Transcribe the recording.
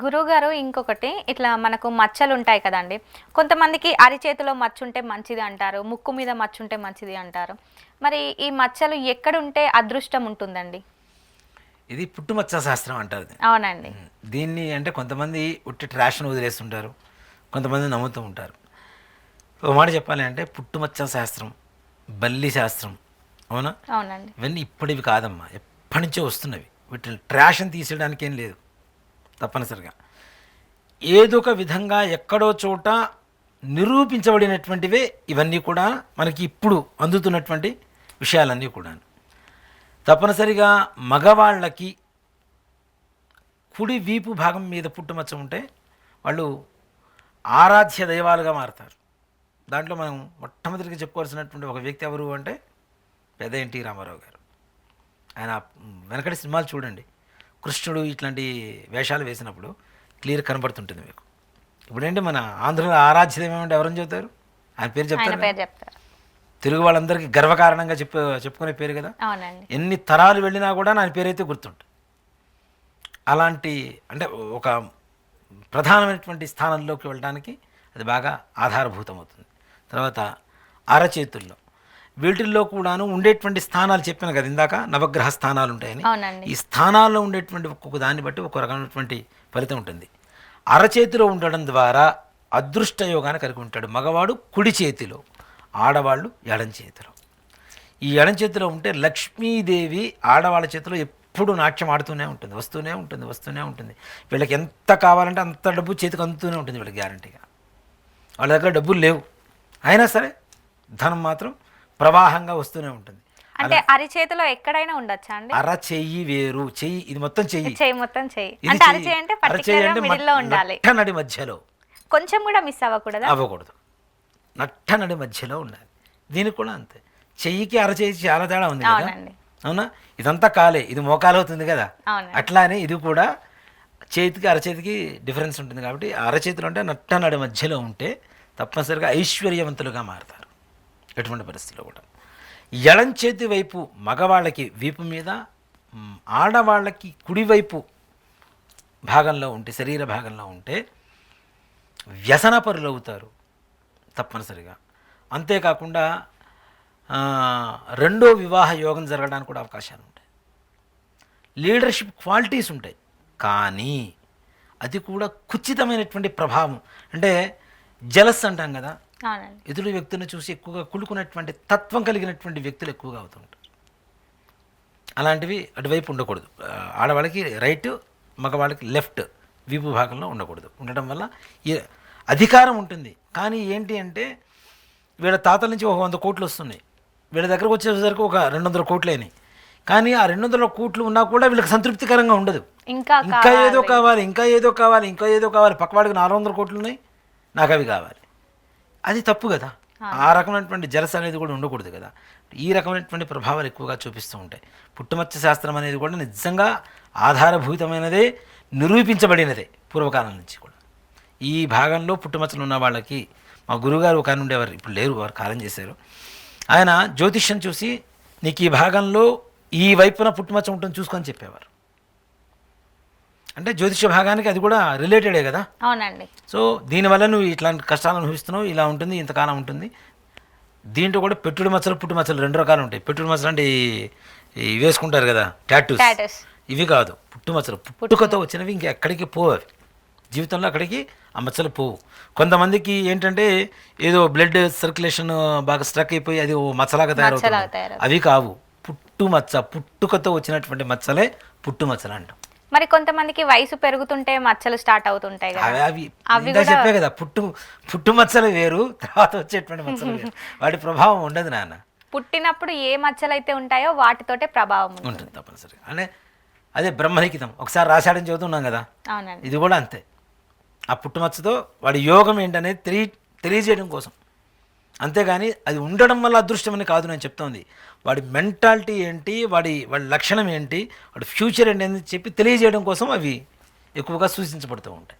గురువుగారు ఇంకొకటి ఇట్లా మనకు మచ్చలు ఉంటాయి కదండి. కొంతమందికి అరిచేతిలో మచ్చ ఉంటే మంచిది అంటారు, ముక్కు మీద మచ్చ ఉంటే మంచిది అంటారు. మరి ఈ మచ్చలు ఎక్కడుంటే అదృష్టం ఉంటుందండి? ఇది పుట్టుమచ్చ శాస్త్రం అంటారు అవునండి. దీన్ని. అంటే కొంతమంది ఉట్టి ట్రాష్ను వదిలేస్తుంటారు, కొంతమంది నమ్ముతూ ఉంటారు. ఒక మాట చెప్పాలి అంటే పుట్టుమచ్చ శాస్త్రం, బల్లి శాస్త్రం, అవునా? అవునండి. ఇవన్నీ ఇప్పటివి కాదమ్మా, ఎప్పటి నుంచో వస్తున్నవి. వీటిని ట్రాష్ని తీసేయడానికి ఏం లేదు. తప్పనిసరిగా ఏదో ఒక విధంగా ఎక్కడో చోట నిరూపించబడినటువంటివే ఇవన్నీ కూడా, మనకి ఇప్పుడు అందుతున్నటువంటి విషయాలన్నీ కూడా. తప్పనిసరిగా మగవాళ్ళకి కుడి వీపు భాగం మీద పుట్టుమచ్చ ఉంటే వాళ్ళు ఆరాధ్య దైవాలుగా మారతారు. దాంట్లో మనం మొట్టమొదటిగా చెప్పుకోవాల్సినటువంటి ఒక వ్యక్తి ఎవరు అంటే పెద్ద ఎన్టీ రామారావు గారు. ఆయన వెనకటి సినిమాలు చూడండి, కృష్ణుడు ఇట్లాంటి వేషాలు వేసినప్పుడు క్లియర్ కనబడుతుంటుంది మీకు. ఇప్పుడేంటి మన ఆంధ్రలో ఆరాధ్య దైవం అంటే ఎవరని చెబుతారు? ఆయన పేరు చెప్తారు. తెలుగు వాళ్ళందరికీ గర్వకారణంగా చెప్పుకునే పేరు కదా. ఎన్ని తరాలు వెళ్ళినా కూడా నా పేరైతే గుర్తుంటుంది. అలాంటి అంటే ఒక ప్రధానమైనటువంటి స్థానంలోకి వెళ్ళడానికి అది బాగా ఆధారభూతం అవుతుంది. తర్వాత అరచేతుల్లో, వీటిల్లో కూడాను ఉండేటువంటి స్థానాలు చెప్పాను కదా ఇందాక, నవగ్రహ స్థానాలు ఉంటాయని. ఈ స్థానాల్లో ఉండేటువంటి ఒక్కొక్క దాన్ని బట్టి ఒక్కొక్క రకమైనటువంటి ఫలితం ఉంటుంది. అరచేతిలో ఉండడం ద్వారా అదృష్ట యోగాన్ని కలిగి ఉంటాడు మగవాడు కుడి చేతిలో, ఆడవాళ్ళు ఎడం చేతిలో. ఈ ఎడం చేతిలో ఉంటే లక్ష్మీదేవి ఆడవాళ్ళ చేతిలో ఎప్పుడు నాట్యం ఆడుతూనే ఉంటుంది, వస్తూనే ఉంటుంది. వీళ్ళకి ఎంత కావాలంటే అంత డబ్బు చేతికి అందుతూనే ఉంటుంది వీళ్ళకి గ్యారంటీగా. వాళ్ళ దగ్గర డబ్బులు లేవు, అయినా సరే ధనం మాత్రం ప్రవాహంగా వస్తూనే ఉంటుంది. అంటే అరిచేతిలో ఎక్కడైనా ఉండొచ్చా అండి? అర చెయ్యి వేరు, చెయ్యి ఇది మొత్తం చెయ్యి నడి మధ్యలో, కొంచెం కూడా మిస్ అవ్వకూడదు, నట్ట నడి మధ్యలో ఉండాలి. దీనికి కూడా అంతే, చెయ్యికి అరచేయి చాలా తేడా ఉంది కదా, అవునా? ఇదంతా కాలే, ఇది మోకాలు అవుతుంది కదా. అట్లానే ఇది కూడా చేతికి అరచేతికి డిఫరెన్స్ ఉంటుంది. కాబట్టి అరచేతులు అంటే నట్ట నడి మధ్యలో ఉంటే తప్పనిసరిగా ఐశ్వర్యవంతులుగా మారుతారు ఎటువంటి పరిస్థితిలో కూడా. ఎడం చేతి వైపు మగవాళ్ళకి వీపు మీద, ఆడవాళ్ళకి కుడివైపు భాగంలో ఉంటే, శరీర భాగంలో ఉంటే వ్యసనపరులు అవుతారు తప్పనిసరిగా. అంతేకాకుండా రెండో వివాహ యోగం జరగడానికి కూడా అవకాశాలు ఉంటాయి. లీడర్షిప్ క్వాలిటీస్ ఉంటాయి, కానీ అది కూడా కుచితమైనటువంటి ప్రభావం. అంటే జలస్ అంటాం కదా, ఎదుటి వ్యక్తిని చూసి ఎక్కువగా కులుకున్నటువంటి తత్వం కలిగినటువంటి వ్యక్తులు ఎక్కువగా అవుతుంటారు. అలాంటివి అటువైపు ఉండకూడదు. ఆడవాళ్ళకి రైట్, మగవాళ్ళకి లెఫ్ట్ వీపు భాగంలో ఉండకూడదు. ఉండటం వల్ల అధికారం ఉంటుంది, కానీ ఏంటి అంటే వీళ్ళ తాతల నుంచి ఒక 100 కోట్లు వస్తున్నాయి, వీళ్ళ దగ్గరకు వచ్చేసరికి ఒక 200 కోట్లేని. కానీ ఆ 200 కోట్లు ఉన్నా కూడా వీళ్ళకి సంతృప్తికరంగా ఉండదు. ఇంకా ఏదో కావాలి. పక్కవాడికి 400 కోట్లు ఉన్నాయి, నాకు అవి కావాలి. అది తప్పు కదా. ఆ రకమైనటువంటి జలస అనేది కూడా ఉండకూడదు కదా. ఈ రకమైనటువంటి ప్రభావాలు ఎక్కువగా చూపిస్తూ ఉంటాయి. పుట్టుమచ్చ శాస్త్రం అనేది కూడా నిజంగా ఆధారభూతమైనదే, నిరూపించబడినదే పూర్వకాలం నుంచి కూడా. ఈ భాగంలో పుట్టుమచ్చలు ఉన్న వాళ్ళకి మా గురువుగారు ఒక ఆయన ఉండేవారు, ఇప్పుడు లేరు, వారు కాలం చేశారు. ఆయన జ్యోతిష్యం చూసి నీకు ఈ భాగంలో ఈ వైపున పుట్టుమచ్చ ఉంటుంది చూసుకొని చెప్పేవారు. అంటే జ్యోతిష భాగానికి అది కూడా రిలేటెడే కదా. అవునండి. సో దీనివల్ల నువ్వు ఇట్లాంటి కష్టాలు అనుభవిస్తున్నావు, ఇలా ఉంటుంది, ఇంతకాలం ఉంటుంది. దీంట్లో కూడా పెట్టుడు మచ్చలు, పుట్టు మచ్చలు 2 రకాలు ఉంటాయి. పెట్టుడు మచ్చలు అంటే ఈ వేసుకుంటారు కదా, టాటూస్, ఇవి కాదు. పుట్టు మచ్చలు పుట్టుకతో వచ్చినవి, ఇంకా ఎక్కడికి పోవు అవి, జీవితంలో అక్కడికి ఆ మచ్చలు పోవు. కొంతమందికి ఏంటంటే ఏదో బ్లడ్ సర్క్యులేషన్ బాగా స్ట్రక్ అయిపోయి అది ఓ మచ్చలాగా తయారవుతుంది, అవి కావు. పుట్టు మచ్చ, పుట్టుకతో వచ్చినటువంటి మచ్చలే పుట్టు మచ్చలు అంటాం. మరి కొంతమందికి వయసు పెరుగుతుంటే మచ్చలు స్టార్ట్ అవుతుంటాయి కదా, అవి చెప్పే కదా, పుట్టు మచ్చలు వేరు, తర్వాత వచ్చేటువంటి మచ్చలు వేరు. వాటి ప్రభావం ఉండదు నాన్న. పుట్టినప్పుడు ఏ మచ్చలు అయితే ఉంటాయో వాటితోటే ప్రభావం ఉంటుంది తప్పనిసరిగా. అంటే అదే బ్రహ్మలిఖితం, ఒకసారి రాశాడని చెబుతున్నాం కదా, ఇది కూడా అంతే. ఆ పుట్టుమచ్చతో వాడి యోగం ఏంటనేది తెలియజేయడం కోసం, అంతేగాని అది ఉండడం వల్ల అదృష్టం అని కాదు నేను చెప్తోంది. వాడి మెంటాలిటీ ఏంటి, వాడి లక్షణం ఏంటి, వాడి ఫ్యూచర్ ఏంటి అని చెప్పి తెలియజేయడం కోసం అవి ఎక్కువగా సూచించబడుతూ ఉంటాయి.